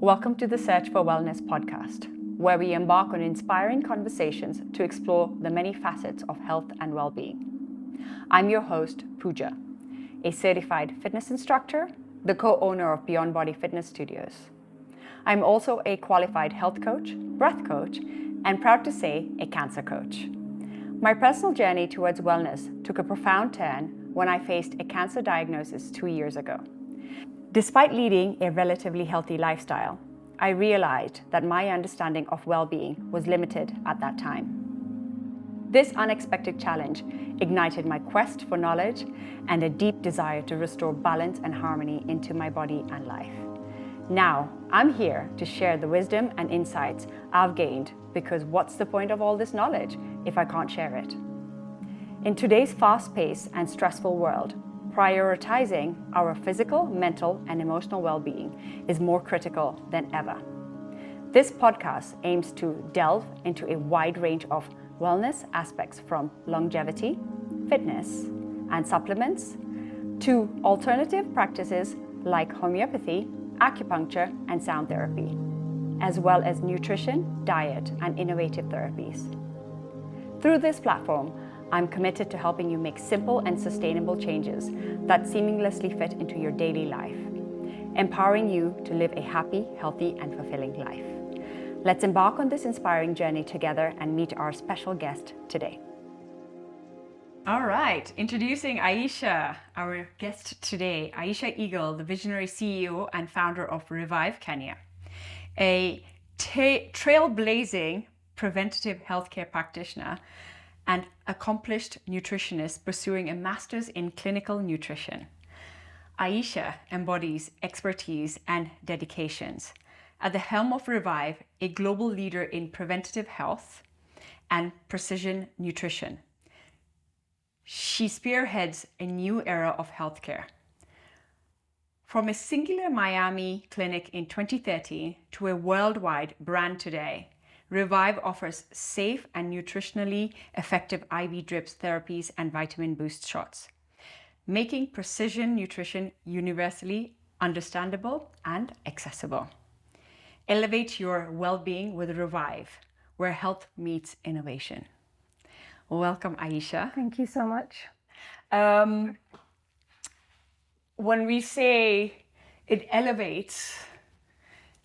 Welcome to the Search for Wellness podcast, where we embark on inspiring conversations to explore the many facets of health and well-being. I'm your host, Pooja, a certified fitness instructor, the co-owner of Beyond Body Fitness Studios. I'm also a qualified health coach, breath coach, and proud to say, a cancer coach. My personal journey towards wellness took a profound turn when I faced a cancer diagnosis 2 years ago. Despite leading a relatively healthy lifestyle, I realized that my understanding of well-being was limited at that time. This unexpected challenge ignited my quest for knowledge and a deep desire to restore balance and harmony into my body and life. Now, I'm here to share the wisdom and insights I've gained, because what's the point of all this knowledge if I can't share it? In today's fast-paced and stressful world, prioritizing our physical, mental, and emotional well-being is more critical than ever. This podcast aims to delve into a wide range of wellness aspects, from longevity, fitness, and supplements, to alternative practices like homeopathy, acupuncture, and sound therapy, as well as nutrition, diet, and innovative therapies. Through this platform, I'm committed to helping you make simple and sustainable changes that seamlessly fit into your daily life, empowering you to live a happy, healthy, and fulfilling life. Let's embark on this inspiring journey together and meet our special guest today. All right, introducing Aisha, our guest today. Aisha Egal, the visionary CEO and founder of Reviv Kenya, a trailblazing preventative healthcare practitioner and accomplished nutritionist pursuing a master's in clinical nutrition. Aisha embodies expertise and dedications. At the helm of Reviv, a global leader in preventative health and precision nutrition, she spearheads a new era of healthcare. From a singular Miami clinic in 2013 to a worldwide brand today, Reviv offers safe and nutritionally effective IV drips, therapies, and vitamin boost shots, making precision nutrition universally understandable and accessible. Elevate your well-being with Reviv, where health meets innovation. Welcome, Aisha. Thank you so much. When we say it elevates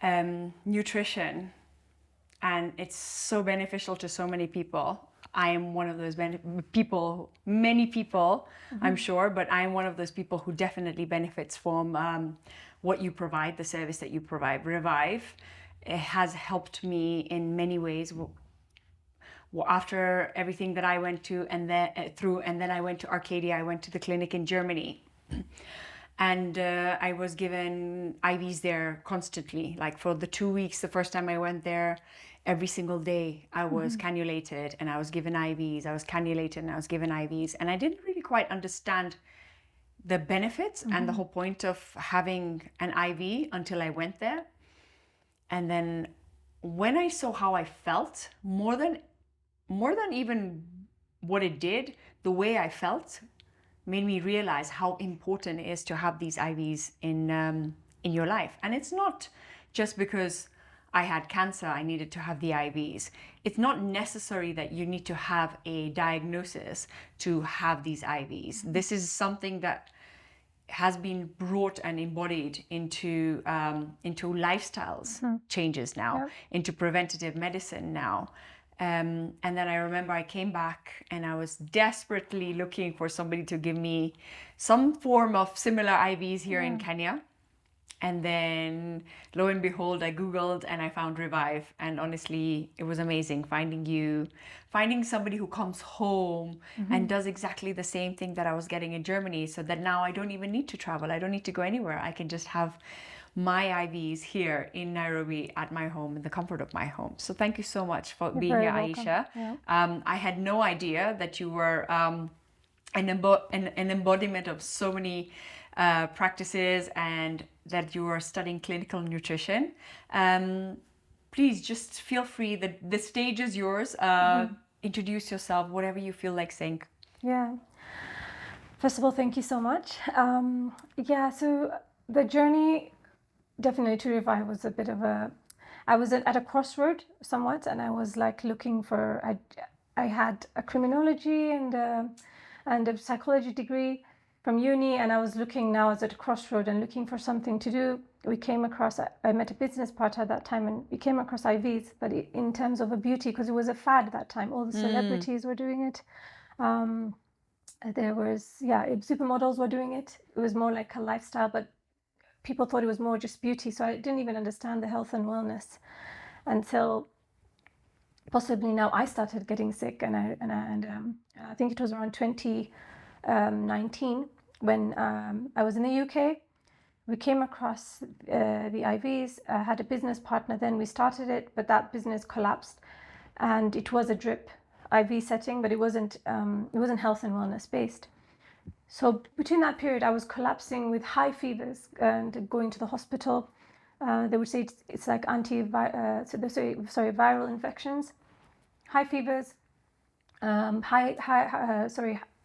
nutrition, and it's so beneficial to so many people. I am one of those people, many people, I'm sure, but I am one of those people who definitely benefits from what you provide, the service that you provide. Reviv, it has helped me in many ways. After everything that I went to and then I went to Arcadia, I went to the clinic in Germany. And I was given IVs there constantly. Like for the 2 weeks, the first time I went there, every single day I was cannulated and I was given IVs. I was cannulated and I was given IVs. And I didn't really quite understand the benefits and the whole point of having an IV until I went there. And then when I saw how I felt, more than even what it did, the way I felt made me realize how important it is to have these IVs in your life. And it's not just because I had cancer, I needed to have the IVs. It's not necessary that you need to have a diagnosis to have these IVs. This is something that has been brought and embodied into lifestyles changes now, into preventative medicine now. And then I remember I came back and I was desperately looking for somebody to give me some form of similar IVs here in Kenya. And then lo and behold, I Googled and I found Reviv. And honestly, it was amazing finding somebody who comes home and does exactly the same thing that I was getting in Germany, so that now I don't even need to travel. I don't need to go anywhere. I can just have my IVs here in Nairobi at my home, in the comfort of my home. So thank you so much for being here, Aisha. I had no idea that you were an embodiment of so many practices and that you are studying clinical nutrition. Please just feel free, the stage is yours. Introduce yourself, whatever you feel like saying. Yeah. First of all, thank you so much. So the journey definitely to Reviv was a bit of a, I was at a crossroad somewhat, and I was like looking for, I had a criminology and a psychology degree from uni, and I was looking now as at a crossroad and looking for something to do. We came across, I met a business partner at that time, and we came across IVs, but in terms of a beauty, because it was a fad at that time, all the celebrities were doing it. There was, supermodels were doing it. It was more like a lifestyle, but people thought it was more just beauty. So I didn't even understand the health and wellness until possibly now I started getting sick. And I think it was around 2019 when I was in the UK. We came across the IVs. I had a business partner then. We started it, but that business collapsed. And it was a drip IV setting, but it wasn't health and wellness based. So between that period, I was collapsing with high fevers and going to the hospital. They would say it's like viral infections, high fevers,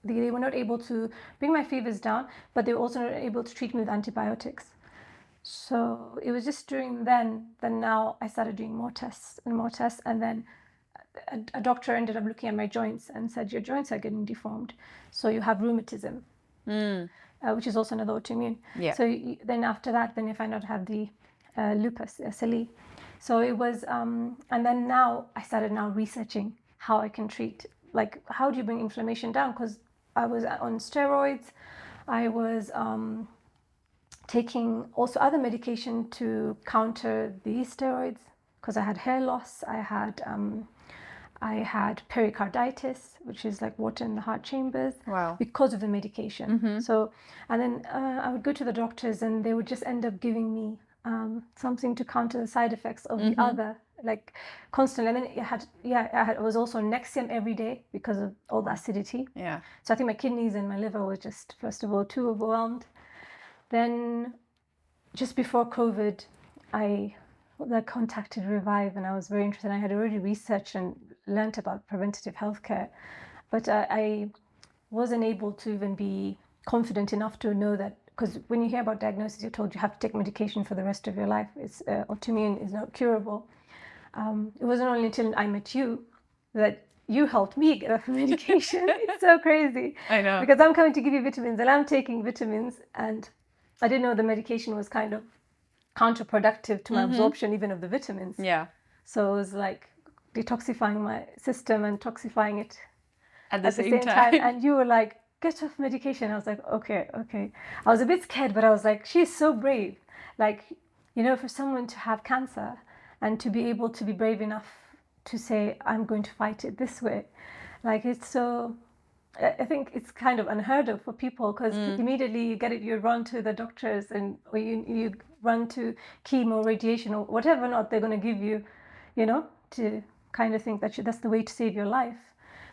they were not able to bring my fevers down, but they were also not able to treat me with antibiotics. So it was just during then now I started doing more tests, and then a doctor ended up looking at my joints and said, your joints are getting deformed, so you have rheumatism, which is also another autoimmune. Yeah. So then after that, then you find out I have the lupus, SLE. So it was, and then now I started now researching how I can treat, like how do you bring inflammation down? Because I was on steroids, I was taking also other medication to counter these steroids because I had hair loss, I had pericarditis, which is like water in the heart chambers, Wow. because of the medication. So, and then I would go to the doctors and they would just end up giving me something to counter the side effects of the other, like constantly. And then I was also on Nexium every day because of all the acidity. Yeah. So I think my kidneys and my liver were just, first of all, too overwhelmed. Then just before COVID, I contacted Reviv and I was very interested. I had already researched and learnt about preventative healthcare, but I wasn't able to even be confident enough to know that, because when you hear about diagnosis, you're told you have to take medication for the rest of your life. It's autoimmune is not curable. It wasn't only until I met you that you helped me get off medication. It's so crazy. I know. Because I'm coming to give you vitamins and I'm taking vitamins, and I didn't know the medication was kind of counterproductive to my absorption even of the vitamins. Yeah. So it was like detoxifying my system and toxifying it At the same time. And you were like, get off medication. I was like, okay. I was a bit scared, but I was like, she's so brave. Like, for someone to have cancer and to be able to be brave enough to say, I'm going to fight it this way. Like, it's so, I think it's kind of unheard of for people, because immediately you run to the doctors or you run to chemo, radiation, or whatever not they're going to give you, to kind of think that that's the way to save your life.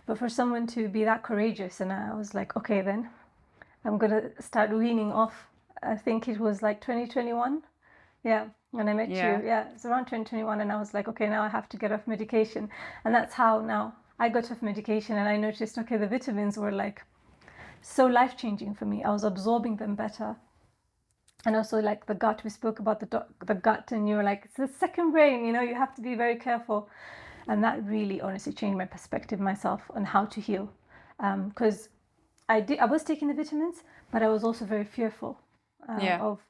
But for someone to be that courageous, and I was like, okay, then I'm going to start weaning off. I think it was like 2021. Yeah, when I met you. Yeah, it's around 2021. And I was like, okay, now I have to get off medication. And that's how now I got off medication, and I noticed, okay, the vitamins were like so life-changing for me. I was absorbing them better. And also like the gut, we spoke about the gut, and you were like, it's the second brain, you have to be very careful. And that really honestly changed my perspective myself on how to heal. Because I was taking the vitamins, but I was also very fearful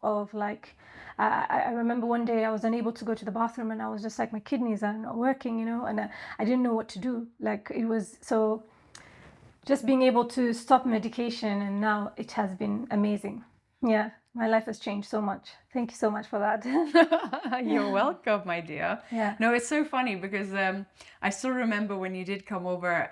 of like, I remember one day I was unable to go to the bathroom, and I was just like, my kidneys are not working, and I didn't know what to do. Like, it was so, just being able to stop medication, and now it has been amazing. Yeah, my life has changed so much. Thank you so much for that. You're welcome, my dear. Yeah. No, it's so funny because I still remember when you did come over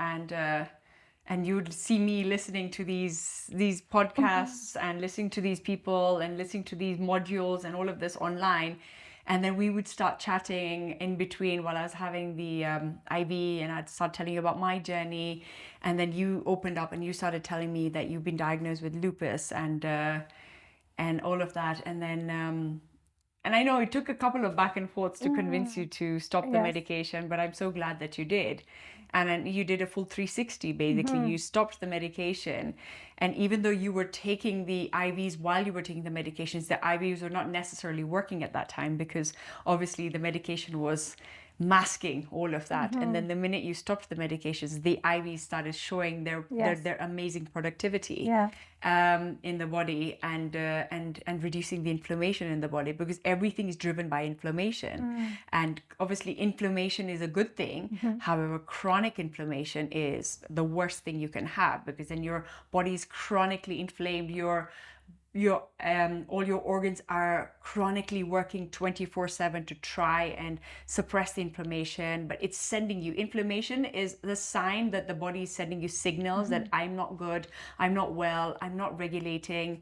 and you'd see me listening to these podcasts and listening to these people and listening to these modules and all of this online. And then we would start chatting in between while I was having the IV, and I'd start telling you about my journey. And then you opened up and you started telling me that you've been diagnosed with lupus and all of that. And then, and I know it took a couple of back and forths to convince you to stop the medication, but I'm so glad that you did. And then you did a full 360, basically. You stopped the medication. And even though you were taking the IVs while you were taking the medications, the IVs were not necessarily working at that time because obviously the medication was masking all of that. And then the minute you stopped the medications, the IVs started showing their amazing productivity in the body and reducing the inflammation in the body, because everything is driven by inflammation. And obviously inflammation is a good thing. However, chronic inflammation is the worst thing you can have, because then your body is chronically inflamed. All your organs are chronically working 24/7 to try and suppress the inflammation, but it's sending you, inflammation is the sign that the body is sending you signals that I'm not good, I'm not well, I'm not regulating.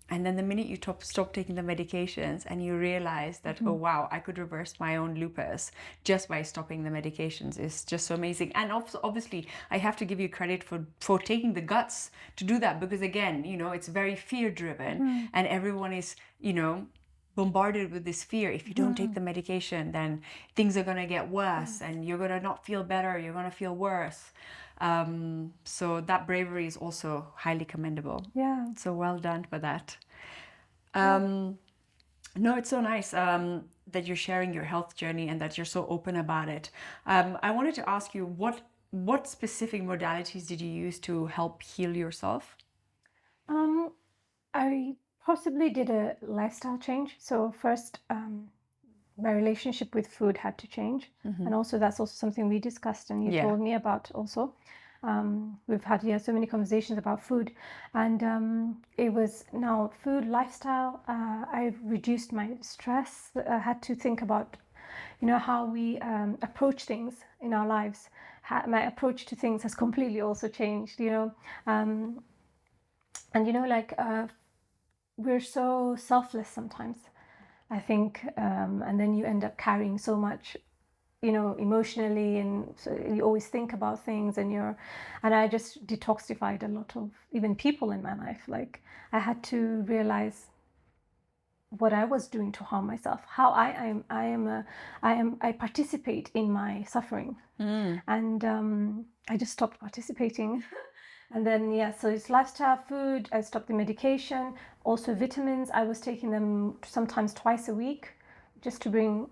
And then the minute you stop taking the medications and you realize that, oh wow, I could reverse my own lupus just by stopping the medications, is just so amazing. And also, obviously, I have to give you credit for taking the guts to do that, because again, it's very fear driven and everyone is, bombarded with this fear. If you don't take the medication, then things are going to get worse and you're going to not feel better, you're going to feel worse. So that bravery is also highly commendable. Yeah. So well done for that. No, it's so nice that you're sharing your health journey and that you're so open about it. I wanted to ask you, what specific modalities did you use to help heal yourself? I possibly did a lifestyle change. So first, my relationship with food had to change, and also that's also something we discussed and you told me about also. We've had so many conversations about food, and it was now food lifestyle. I reduced my stress. I had to think about how we approach things in our lives. My approach to things has completely also changed, and we're so selfless sometimes, I think, and then you end up carrying so much, emotionally, and so you always think about things, and I just detoxified a lot of even people in my life. Like, I had to realize what I was doing to harm myself, how I participate in my suffering, and I just stopped participating. And then, so it's lifestyle, food. I stopped the medication. Also vitamins. I was taking them sometimes twice a week, just to bring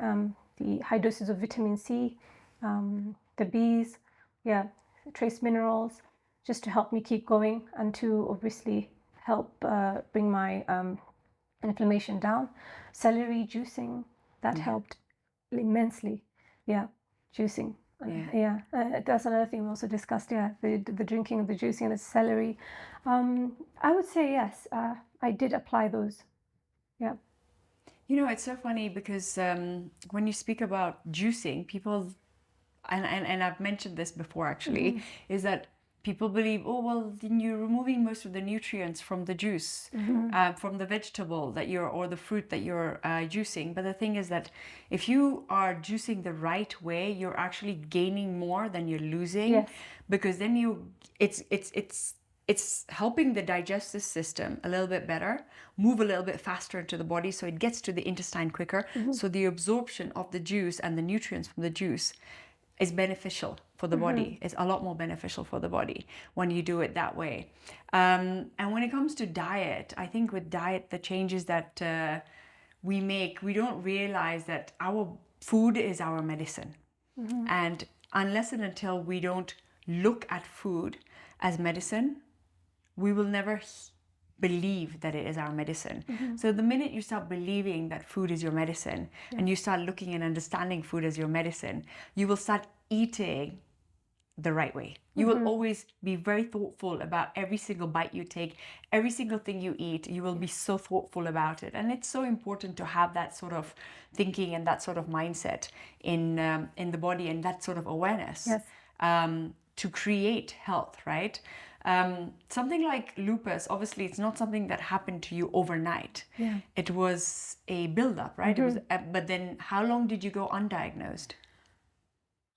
the high doses of vitamin C, the Bs, trace minerals, just to help me keep going and to obviously help bring my inflammation down. Celery juicing, that helped immensely. Juicing. That's another thing we also discussed. The drinking of the juicing and the celery. I would say yes. I did apply those. Yeah. It's so funny because when you speak about juicing, people, and I've mentioned this before actually, is that people believe, oh well, then you're removing most of the nutrients from the juice, from the vegetable or the fruit that you're juicing. But the thing is that if you are juicing the right way, you're actually gaining more than you're losing, because then it's helping the digestive system a little bit better, move a little bit faster into the body, so it gets to the intestine quicker. So the absorption of the juice and the nutrients from the juice is beneficial for the body. It's a lot more beneficial for the body when you do it that way. And when it comes to diet, I think with diet, the changes that we make, we don't realize that our food is our medicine. And unless and until we don't look at food as medicine, we will never believe that it is our medicine. So the minute you start believing that food is your medicine, and you start looking and understanding food as your medicine, you will start eating the right way. You will always be very thoughtful about every single bite you take, every single thing you eat. You will be so thoughtful about it, and it's so important to have that sort of thinking and that sort of mindset in the body, and that sort of awareness to create health, right? Something like lupus, obviously, it's not something that happened to you overnight. It was a build-up, right? It was, but then how long did you go undiagnosed?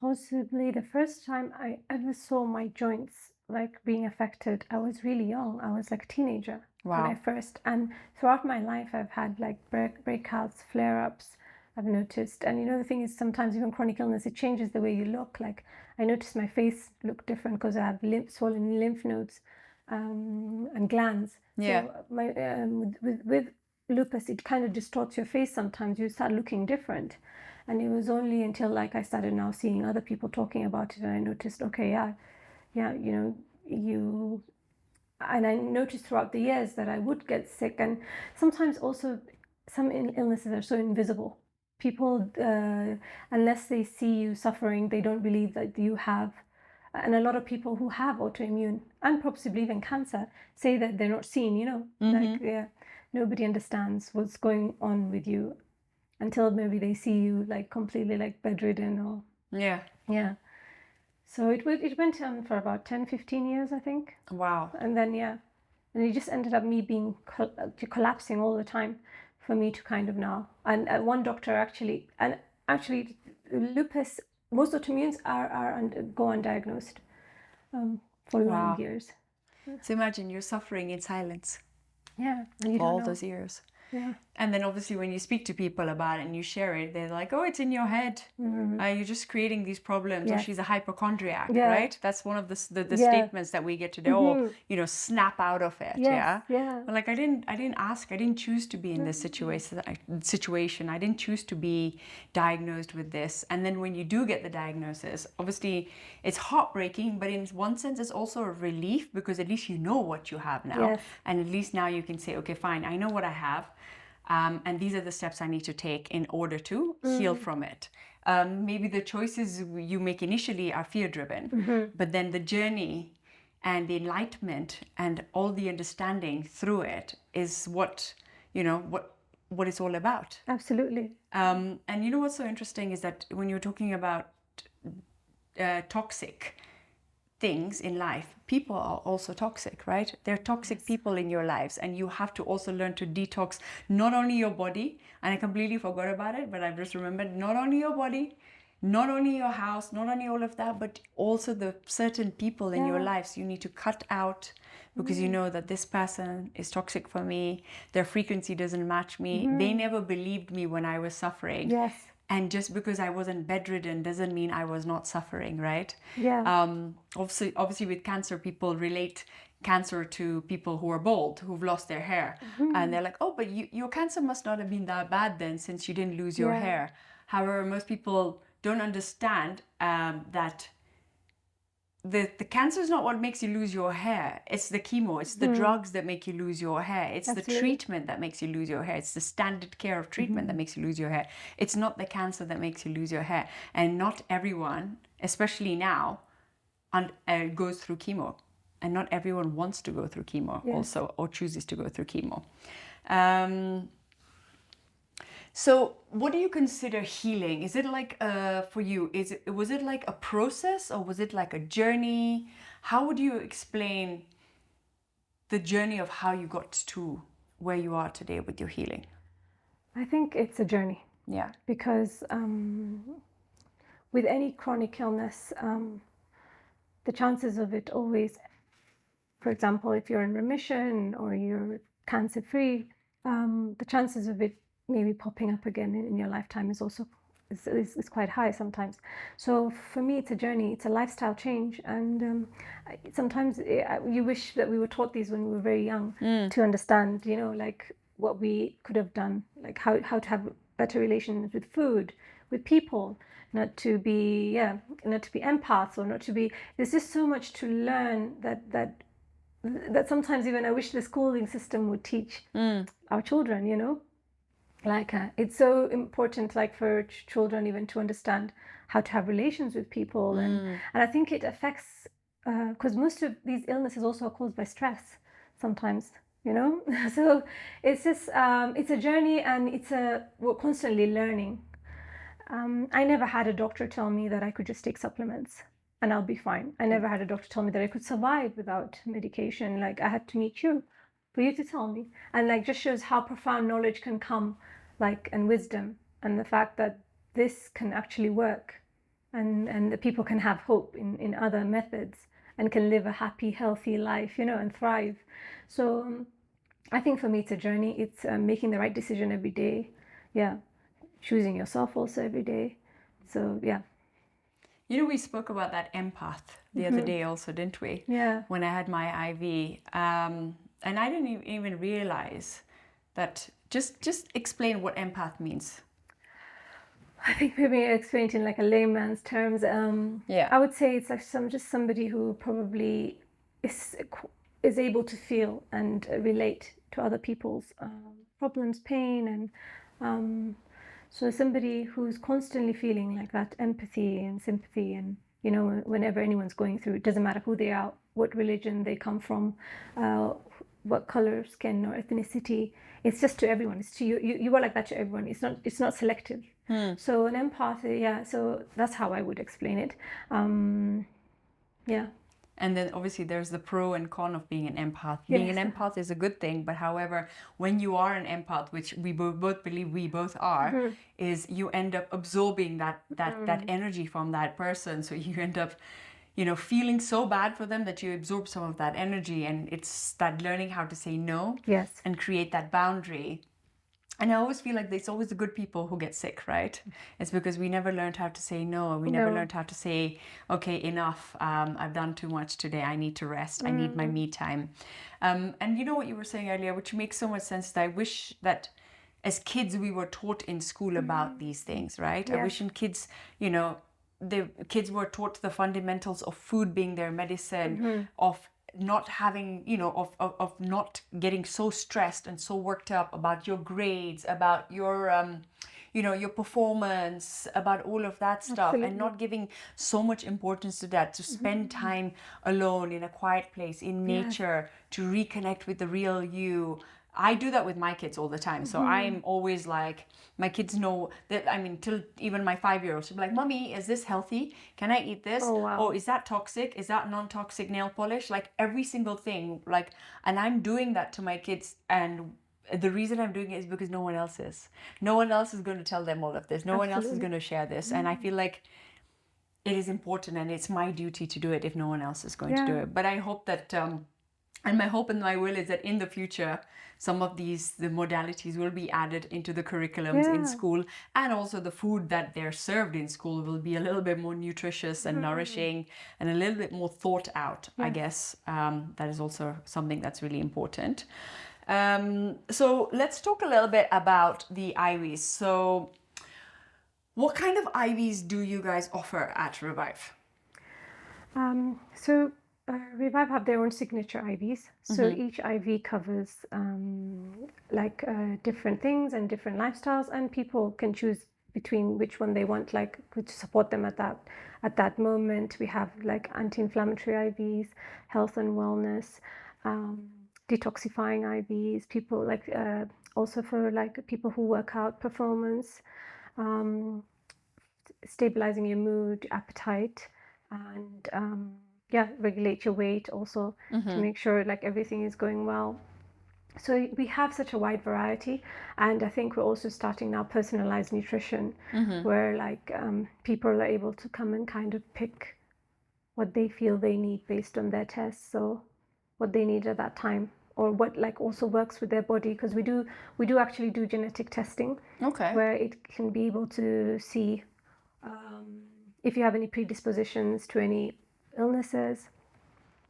Possibly the first time I ever saw my joints like being affected, I was really young. I was like a teenager when I first, and throughout my life, I've had like breakouts, flare-ups, I've noticed. And the thing is, sometimes even chronic illness, it changes the way you look. Like I noticed my face looked different because I have swollen lymph nodes and glands. Yeah. So my with lupus, it kind of distorts your face sometimes. You start looking different. And it was only until like I started now seeing other people talking about it, and I noticed, okay, yeah, and I noticed throughout the years that I would get sick, and sometimes also some illnesses are so invisible. People, unless they see you suffering, they don't believe that you have. And a lot of people who have autoimmune and possibly even cancer say that they're not seen, like, yeah, nobody understands what's going on with you until maybe they see you like completely like bedridden or, yeah. So it went on for about 10, 15 years, I think. Wow. And then, and it just ended up me being collapsing all the time for me to kind of now. And one doctor actually lupus, most autoimmunes go undiagnosed for long years. So imagine you're suffering in silence. Yeah. And you for don't all know. those years. Yeah. And then obviously when you speak to people about it and you share it, they're like, oh, it's in your head. You're just creating these problems. Yes. Or she's a hypochondriac, Yeah. right? That's one of the Yeah. statements that we get today. Or, snap out of it. Yes. Yeah. But like I didn't ask. I didn't choose to be in this situation. I didn't choose to be diagnosed with this. And then when you do get the diagnosis, obviously it's heartbreaking, but in one sense it's also a relief because at least you know what you have now. Yes. And at least now you can say, okay, fine, I know what I have. And these are the steps I need to take in order to heal from it. Maybe the choices you make initially are fear-driven, but then the journey and the enlightenment and all the understanding through it is what it's all about. Absolutely. And what's so interesting is that when you're talking about toxic things in life, people are also toxic, right? There are toxic people in your lives, and you have to also learn to detox not only your body, and I completely forgot about it, but I've just remembered, not only your body, not only your house, not only all of that, but also the certain people in your lives you need to cut out because you know that this person is toxic for me, their frequency doesn't match me, they never believed me when I was suffering. Yes. And just because I wasn't bedridden doesn't mean I was not suffering, right? Yeah. Obviously with cancer, people relate cancer to people who are bald, who've lost their hair. And they're like, oh, but your cancer must not have been that bad then since you didn't lose your hair. However, most people don't understand that the cancer is not what makes you lose your hair. It's the chemo, it's the drugs that make you lose your hair. It's the treatment that makes you lose your hair. It's the standard care of treatment that makes you lose your hair. It's not the cancer that makes you lose your hair. And not everyone, especially now, goes through chemo. And not everyone wants to go through chemo also, or chooses to go through chemo. So what do you consider healing? Is it like, for you, was it like a process or was it like a journey? How would you explain the journey of how you got to where you are today with your healing? I think it's a journey. Yeah. Because with any chronic illness, the chances of it always, for example, if you're in remission or you're cancer-free, the chances of it maybe popping up again in your lifetime is also is quite high sometimes. So for me, it's a journey, it's a lifestyle change, and sometimes you wish that we were taught these when we were very young to understand, like what we could have done, like how to have better relations with food, with people, not to be empaths, or not to be. There's just so much to learn that sometimes even I wish the schooling system would teach our children, like it's so important, like for children even to understand how to have relations with people, and I think it affects because most of these illnesses also are caused by stress sometimes, so it's just it's a journey, and we're constantly learning. I never had a doctor tell me that I could just take supplements and I'll be fine. I never had a doctor tell me that I could survive without medication. Like, I had to meet you for you to tell me. And like, just shows how profound knowledge can come, like, and wisdom, and the fact that this can actually work, and the people can have hope in other methods and can live a happy, healthy life, and thrive. So I think for me, it's a journey. It's making the right decision every day. Yeah. choosing yourself also every day. So yeah. You know, we spoke about that empath the other day also, didn't we? Yeah. When I had my IV. And I didn't even realize that. Just explain what empath means. I think maybe explained in like a layman's terms. Yeah. I would say it's like just somebody who probably is able to feel and relate to other people's problems, pain, and so somebody who's constantly feeling like that empathy and sympathy, and you know, whenever anyone's going through, it doesn't matter who they are, what religion they come from, what color, skin, or ethnicity. It's just to everyone. It's to you. You are like that to everyone. It's not selective. So an empath, yeah. So that's how I would explain it. Yeah. And then obviously there's the pro and con of being an empath. Yes. Being an empath is a good thing, but however, when you are an empath, which we both believe we both are, is you end up absorbing that energy from that person. So you end up, you know, feeling so bad for them that you absorb some of that energy, and it's that learning how to say no. Yes. And create that boundary. And I always feel like there's always the good people who get sick, right? It's because we never learned how to say no. We never learned how to say, okay, enough. I've done too much today. I need to rest. I need my me time. And you know what you were saying earlier, which makes so much sense, that I wish that as kids we were taught in school about these things, right? Yes. I wish in kids, you know, the kids were taught the fundamentals of food being their medicine, of not having, you know, of not getting so stressed and so worked up about your grades, about your you know, your performance, about all of that stuff. Absolutely. And not giving so much importance to that, to spend time alone in a quiet place in nature, to reconnect with the real you. I do that with my kids all the time. So I'm always like, my kids know that, I mean, till even my 5-year-old, she'll be like, Mommy, is this healthy? Can I eat this? Oh, wow. Or is that toxic? Is that non-toxic nail polish? Like every single thing, like, and I'm doing that to my kids. And the reason I'm doing it is because no one else is. No one else is going to tell them all of this. No one else is going to share this. And I feel like it is important, and it's my duty to do it if no one else is going to do it. But I hope that, and my hope and my will is that in the future, some of the modalities will be added into the curriculums in school, and also the food that they're served in school will be a little bit more nutritious and nourishing and a little bit more thought out, I guess. That is also something that's really important. So let's talk a little bit about the IVs. So what kind of IVs do you guys offer at Reviv? So Reviv have their own signature IVs. So each IV covers different things and different lifestyles, and people can choose between which one they want, like to support them at that moment. We have like anti-inflammatory IVs, health and wellness, detoxifying IVs. People like also for like people who work out, performance, stabilizing your mood, appetite, and regulate your weight also to make sure like everything is going well. So we have such a wide variety, and I think we're also starting now personalized nutrition, where like people are able to come and kind of pick what they feel they need based on their tests, so what they need at that time, or what like also works with their body, because we do actually do genetic testing, where it can be able to see if you have any predispositions to any illnesses,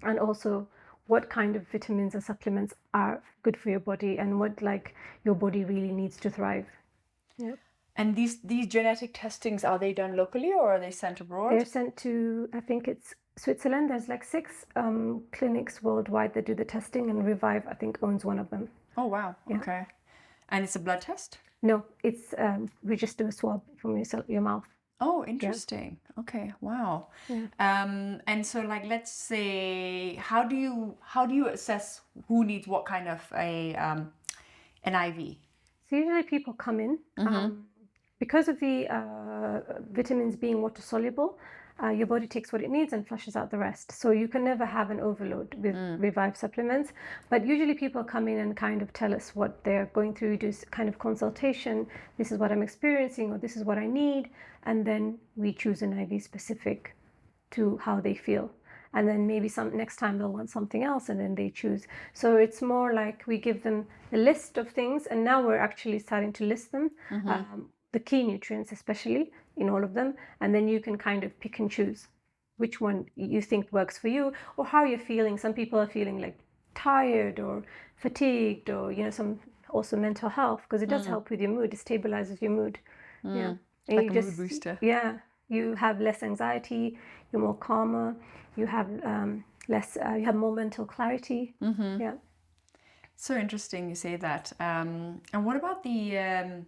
and also what kind of vitamins and supplements are good for your body and what like your body really needs to thrive. Yeah. And these genetic testings, are they done locally or are they sent abroad? They're sent to, I think it's Switzerland. There's like 6 clinics worldwide that do the testing, and Reviv, I think, owns one of them. Oh, wow. Okay. And it's a blood test? No, it's we just do a swab from your mouth. Oh, interesting. Okay, wow. And so like, let's say, how do you assess who needs what kind of an IV? So usually people come in because of the vitamins being water soluble. Your body takes what it needs and flushes out the rest. So you can never have an overload with Reviv supplements. But usually people come in and kind of tell us what they're going through, do kind of consultation. This is what I'm experiencing, or this is what I need. And then we choose an IV specific to how they feel. And then maybe next time they'll want something else, and then they choose. So it's more like we give them a list of things, and now we're actually starting to list them. the key nutrients, especially in all of them, and then you can kind of pick and choose which one you think works for you or how you're feeling. Some people are feeling like tired or fatigued, or some also mental health, because it does help with your mood. It stabilizes your mood. Yeah, and Like you a just mood booster. yeah, you have less anxiety. You're more calmer. You have less. You have more mental clarity. Yeah. So interesting you say that. And what about the?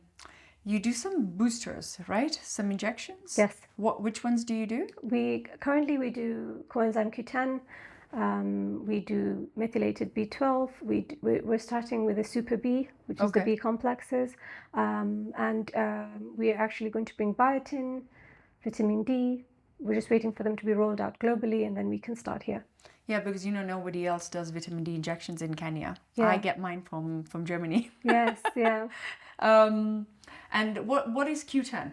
You do some boosters, right? Some injections. Yes. Which ones do you do? We do coenzyme Q10. We do methylated B12. We're starting with a super B, which is the B complexes, and we are actually going to bring biotin, vitamin D. We're just waiting for them to be rolled out globally, and then we can start here. Yeah, because nobody else does vitamin D injections in Kenya. Yeah. I get mine from Germany. Yes, yeah. And what is Q10?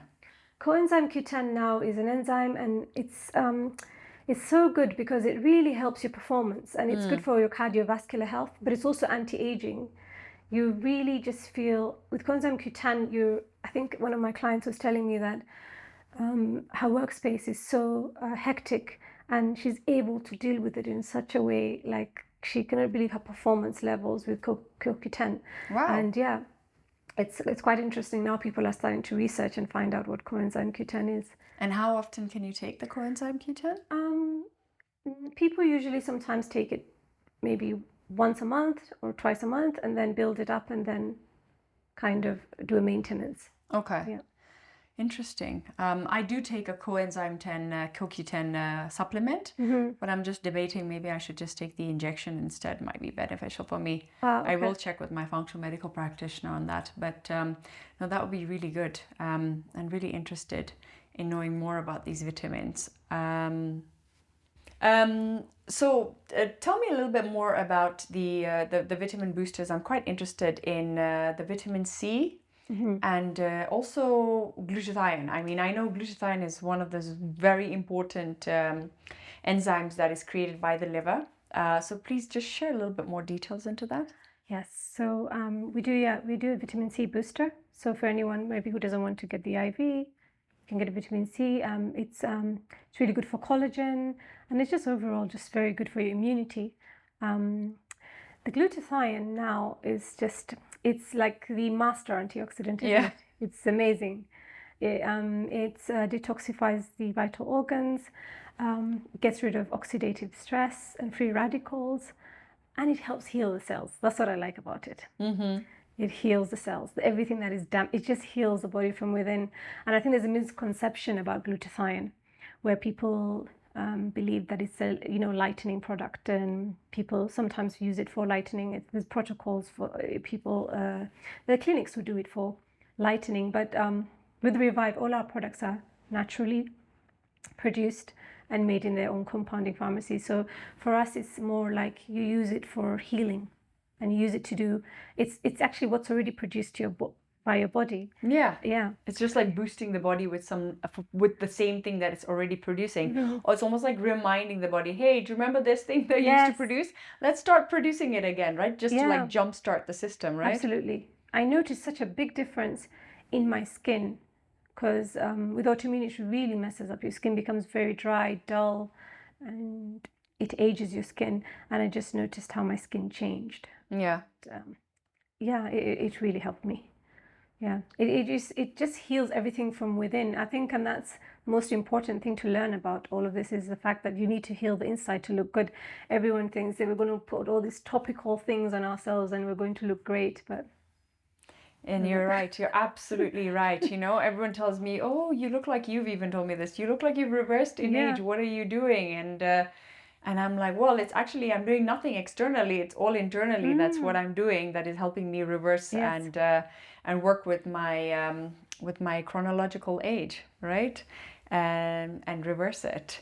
Coenzyme Q10 now is an enzyme, and it's so good because it really helps your performance, and it's good for your cardiovascular health, but it's also anti-aging. You really just feel with coenzyme Q10. I think one of my clients was telling me that her workspace is so hectic, and she's able to deal with it in such a way, like she cannot believe her performance levels with CoQ10. Wow. And yeah, it's quite interesting now. People are starting to research and find out what coenzyme Q10 is. And how often can you take the coenzyme Q10? People usually sometimes take it maybe once a month or twice a month, and then build it up, and then kind of do a maintenance. Okay. Yeah. Interesting. I do take a coenzyme 10, CoQ10 supplement, Mm-hmm. but I'm just debating maybe I should just take the injection instead. Might be beneficial for me. Okay. I will check with my functional medical practitioner on that. But no, that would be really good. And really interested in knowing more about these vitamins. So tell me a little bit more about the vitamin boosters. I'm quite interested in the vitamin C. Mm-hmm. And also glutathione. I mean, I know glutathione is one of those very important enzymes that is created by the liver. So please just share a little bit more details into that. Yes. So we do a vitamin C booster. So for anyone maybe who doesn't want to get the IV, you can get a vitamin C. It's really good for collagen, and it's just overall just very good for your immunity. The glutathione now is it's like the master antioxidant, isn't it? It's amazing. It detoxifies the vital organs, gets rid of oxidative stress and free radicals, and it helps heal the cells. That's what I like about it. Mm-hmm. It heals the cells. Everything that is damp, it just heals the body from within. And I think there's a misconception about glutathione, where people believe that it's a lightening product, and people sometimes use it for lightening. There's protocols for people. There are clinics who do it for lightening, but with Reviv, all our products are naturally produced and made in their own compounding pharmacy. So for us, it's more like you use it for healing, and you use it to do. It's actually what's already produced by your body. Yeah. It's just like boosting the body with the same thing that it's already producing. Mm-hmm. Or it's almost like reminding the body, hey, do you remember this thing that you used to produce? Let's start producing it again, right? Just to like jumpstart the system, right? Absolutely. I noticed such a big difference in my skin, because with autoimmune, it really messes up your skin, becomes very dry, dull, and it ages your skin. And I just noticed how my skin changed. Yeah. It really helped me. Yeah, it just heals everything from within, I think, and that's the most important thing to learn about all of this, is the fact that you need to heal the inside to look good. Everyone thinks that we're going to put all these topical things on ourselves and we're going to look great, but... And you're right, you're absolutely right. Everyone tells me, oh, you look like, you've even told me this, you look like you've reversed in age, what are you doing? And I'm like, well, it's actually, I'm doing nothing externally, it's all internally. That's what I'm doing that is helping me reverse and work with my chronological age, right? And reverse it.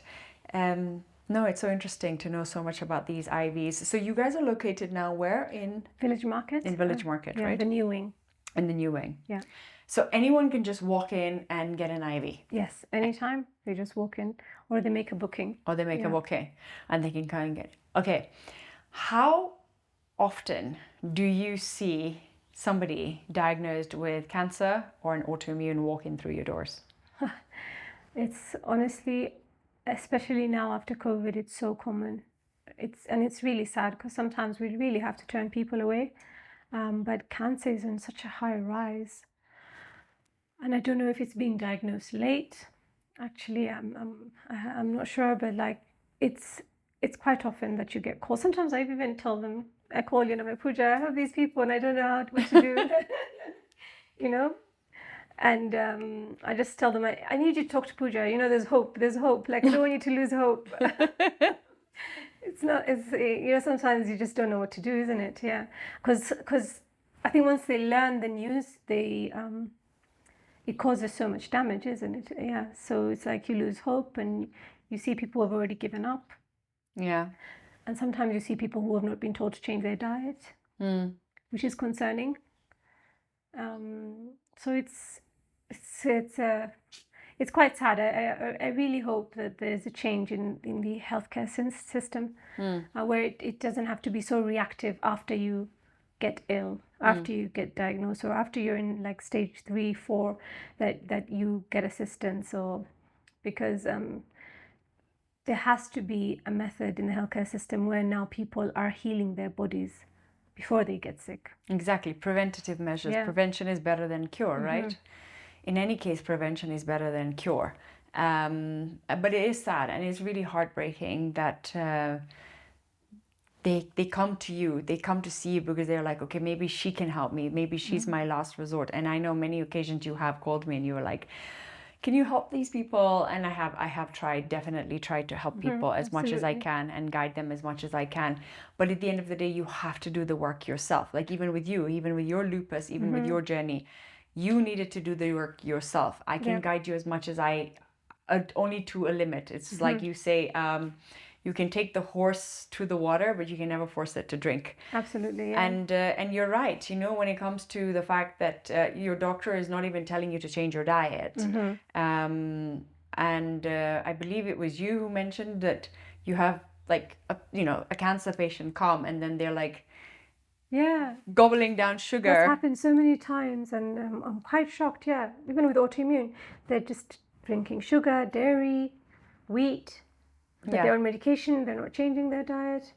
No, it's so interesting to know so much about these IVs. So you guys are located now where? In Village Market. In Village Market, right? The new wing. In the new wing. Yeah. So anyone can just walk in and get an IV? Yes, anytime. They just walk in, or they make a booking. Or they make a booking, and they can come and get it. Okay. How often do you see somebody diagnosed with cancer or an autoimmune walk in through your doors? It's honestly, especially now after COVID, it's so common. It's really sad because sometimes we really have to turn people away. But cancer is on such a high rise, and I don't know if it's being diagnosed late. Actually, I'm not sure, but like it's quite often that you get calls. Sometimes I even tell them, I call you and I'm like, Pooja, I have these people and I don't know what to do. You know. And I just tell them, I need you to talk to Pooja. You know, there's hope. There's hope. Like, I don't want you to lose hope. Sometimes you just don't know what to do, isn't it? Yeah. Because I think once they learn the news, it causes so much damage, isn't it? Yeah. So it's like you lose hope and you see people who have already given up. Yeah. And sometimes you see people who have not been told to change their diet, which is concerning. So it's quite sad. I really hope that there's a change in the healthcare system where it doesn't have to be so reactive after you get ill, after you get diagnosed, or after you're in like stage 3, 4, that you get assistance, or because there has to be a method in the healthcare system where now people are healing their bodies before they get sick. Exactly. Preventative measures. Yeah. Prevention is better than cure, right? In any case, prevention is better than cure. But it is sad and it's really heartbreaking that they come to you, they come to see you because they're like, okay, maybe she can help me. Maybe she's my last resort. And I know many occasions you have called me and you were like, can you help these people? And I have definitely tried to help people as much as I can and guide them as much as I can. But at the end of the day, you have to do the work yourself. Like even with you, even with your lupus, even with your journey, you needed to do the work yourself. I can guide you as much as only to a limit. It's like you say, you can take the horse to the water, but you can never force it to drink. Absolutely, yeah. And you're right, you know, when it comes to the fact that your doctor is not even telling you to change your diet. I believe it was you who mentioned that you have like a cancer patient come and then they're like gobbling down sugar. That's happened so many times, and I'm quite shocked. Yeah, even with autoimmune, they're just drinking sugar, dairy, wheat. But they're on medication, they're not changing their diet.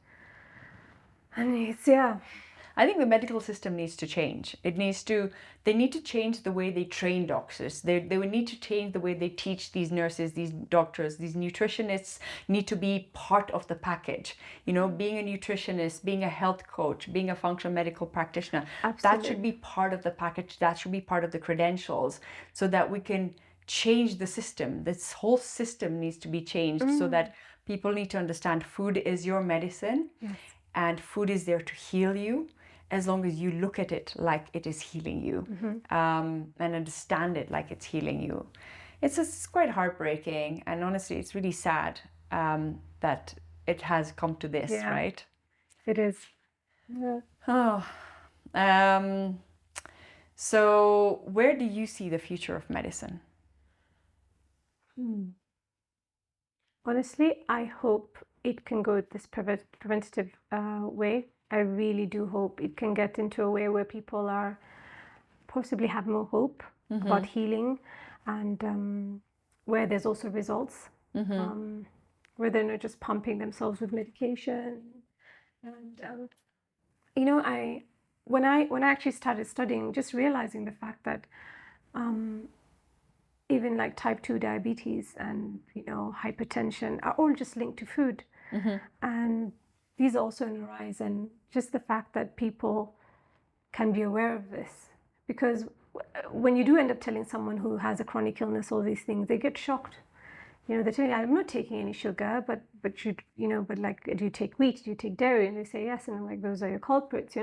And I think the medical system needs to change. They need to change the way they train doctors. They would need to change the way they teach these nurses, these doctors, these nutritionists need to be part of the package. You know, being a nutritionist, being a health coach, being a functional medical practitioner, that should be part of the package. That should be part of the credentials so that we can change the system. This whole system needs to be changed so that people need to understand food is your medicine and food is there to heal you as long as you look at it like it is healing you and understand it like it's healing you. It's quite heartbreaking and honestly it's really sad that it has come to this, right? It is. So where do you see the future of medicine? Honestly, I hope it can go this preventative way. I really do hope it can get into a way where people are possibly have more hope about healing, and where there's also results, where they're not just pumping themselves with medication. And when I actually started studying, just realizing the fact that even like type 2 diabetes and hypertension are all just linked to food, and these are also on the rise. And just the fact that people can be aware of this, because when you do end up telling someone who has a chronic illness all these things, they get shocked. They're telling you, I'm not taking any sugar, but like, do you take wheat? Do you take dairy? And they say yes, and I'm like, those are your culprits,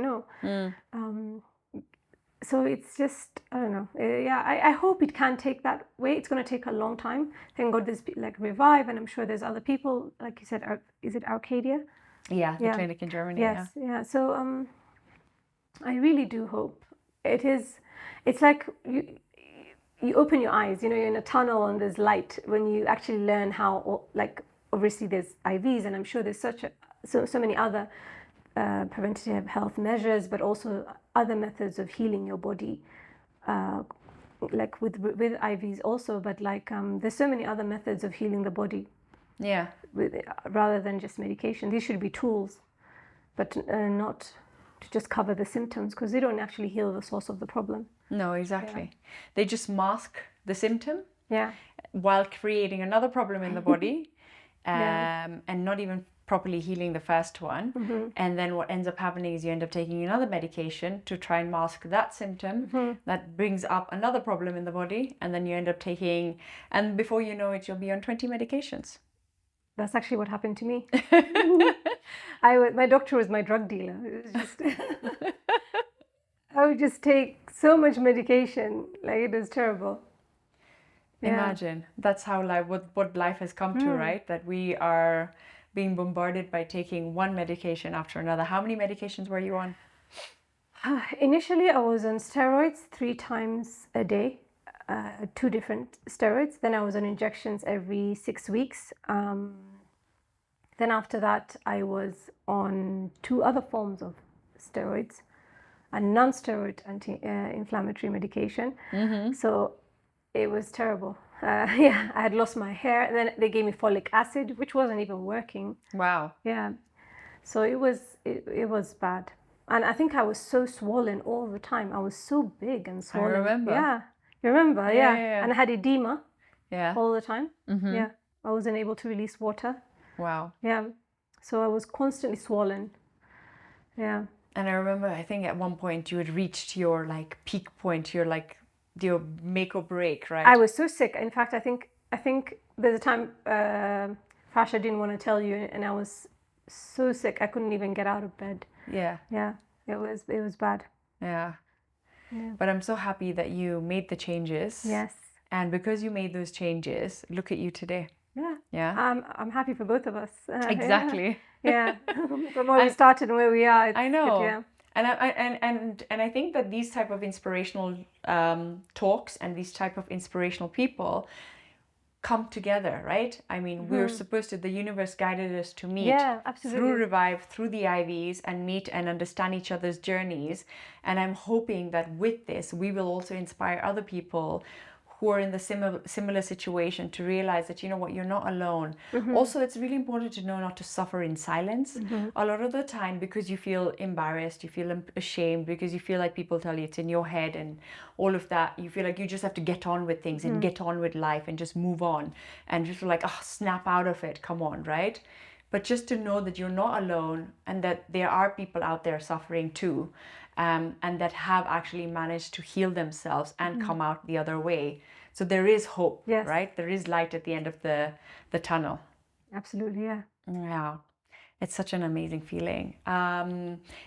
So it's just, I don't know. I hope it can take that way. It's going to take a long time. Thank God there's like Reviv, and I'm sure there's other people, like you said, is it Arcadia? Yeah, the clinic in Germany. Yes, yeah. So I really do hope. It's like you open your eyes, you're in a tunnel and there's light when you actually learn how, like, obviously there's IVs, and I'm sure there's so many other preventative health measures, but also other methods of healing your body, like with IVs also. But like there's so many other methods of healing the body. Yeah. Rather than just medication. These should be tools, but not to just cover the symptoms, because they don't actually heal the source of the problem. No, exactly. They just mask the symptom while creating another problem in the body, and not even properly healing the first one. And then what ends up happening is you end up taking another medication to try and mask that symptom that brings up another problem in the body, and then you end up taking, and before you know it, you'll be on 20 medications. That's actually what happened to me. My doctor was my drug dealer. It was just I would just take so much medication, like it was terrible. Imagine that's how what life has come to, right? That we are being bombarded by taking one medication after another. How many medications were you on? Initially, I was on steroids 3 times a day, 2 different steroids. Then I was on injections every 6 weeks. Then after that, I was on 2 other forms of steroids, a non-steroid anti-inflammatory medication. So it was terrible. I had lost my hair, and then they gave me folic acid, which wasn't even working. Wow. Yeah. So it was bad. And I think I was so swollen all the time. I was so big and swollen. I remember. Yeah. You remember? Yeah. And I had edema all the time. Yeah. I wasn't able to release water. Wow. Yeah. So I was constantly swollen. Yeah. And I remember, I think at one point you had reached your like peak point, your make or break, right? I was so sick. In fact, I think there's a time Fasha didn't want to tell you, and I was so sick I couldn't even get out of bed. Yeah. Yeah. It was bad. Yeah. But I'm so happy that you made the changes. Yes. And because you made those changes, look at you today. Yeah. Yeah. I'm happy for both of us. Exactly. Yeah. From where we started and where we are. I know. Yeah. And I think that these type of inspirational talks and these type of inspirational people come together, right? I mean, we're supposed to, the universe guided us to meet through Revive, through the IVs, and meet and understand each other's journeys. And I'm hoping that with this, we will also inspire other people who are in the similar situation to realize that, you know what, you're not alone. Also, it's really important to know not to suffer in silence. A lot of the time, because you feel embarrassed, you feel ashamed, because you feel like people tell you it's in your head and all of that, you feel like you just have to get on with things and get on with life and just move on and just like, snap out of it, come on, right? But just to know that you're not alone and that there are people out there suffering too, and that have actually managed to heal themselves and come out the other way. So there is hope, right? There is light at the end of the tunnel. Absolutely, yeah. Yeah, it's such an amazing feeling.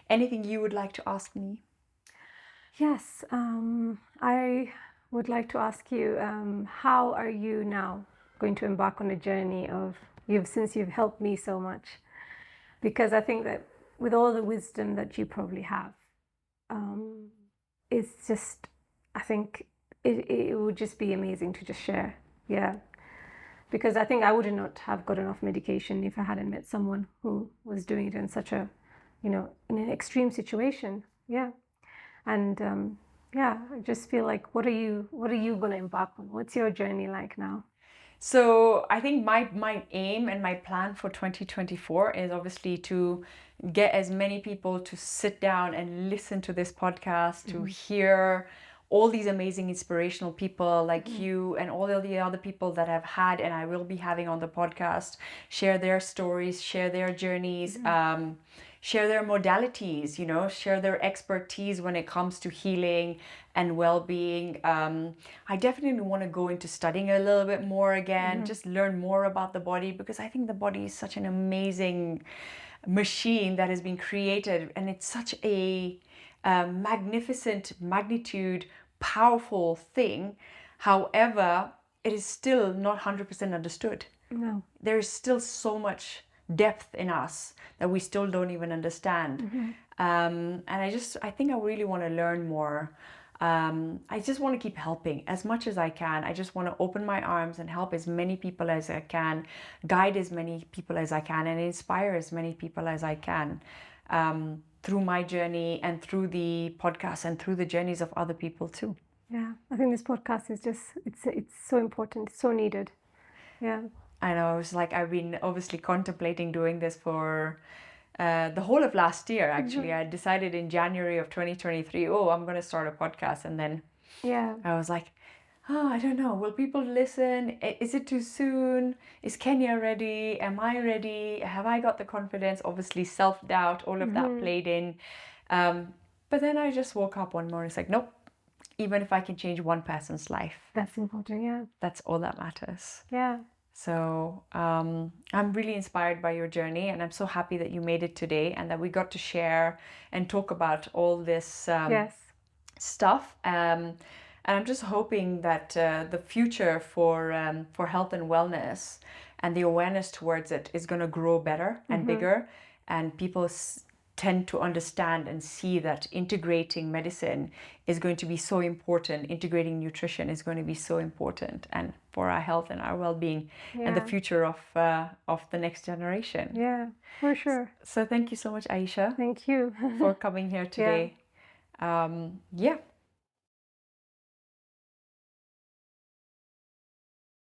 Anything you would like to ask me? Yes, I would like to ask you, how are you now going to embark on a journey since you've helped me so much? Because I think that with all the wisdom that you probably have, it's just, I think it would just be amazing to just share. Yeah. Because I think I would not have got enough medication if I hadn't met someone who was doing it in such a, in an extreme situation. Yeah. And I just feel like, what are you going to embark on? What's your journey like now? So I think my aim and my plan for 2024 is obviously to get as many people to sit down and listen to this podcast, to hear all these amazing inspirational people like you and all of the other people that I've had and I will be having on the podcast, share their stories, share their journeys, share their modalities, share their expertise when it comes to healing and well-being. I definitely want to go into studying a little bit more again, just learn more about the body, because I think the body is such an amazing machine that has been created, and it's such a magnificent magnitude, powerful thing. However, it is still not 100% understood. No. There is still so much depth in us that we still don't even understand. And I think I really want to learn more. I just want to keep helping as much as I can. I just want to open my arms and help as many people as I can, guide as many people as I can, and inspire as many people as I can. through my journey and through the podcast and through the journeys of other people too. Yeah, I think this podcast is just, it's so important, it's so needed. Yeah. I know, it's like I've been obviously contemplating doing this for the whole of last year, actually. I decided in January of 2023, oh, I'm going to start a podcast. And then I was like, oh, I don't know. Will people listen? Is it too soon? Is Kenya ready? Am I ready? Have I got the confidence? Obviously, self-doubt, all of that played in. But then I just woke up one morning. It's like, nope. Even if I can change one person's life. That's important, yeah. That's all that matters. Yeah. So I'm really inspired by your journey, and I'm so happy that you made it today and that we got to share and talk about all this stuff. And I'm just hoping that the future for health and wellness and the awareness towards it is going to grow better and bigger, and people tend to understand and see that integrating medicine is going to be so important. Integrating nutrition is going to be so important, and for our health and our well-being and the future of the next generation. Yeah, for sure. So thank you so much, Aisha. Thank you for coming here today. Yeah.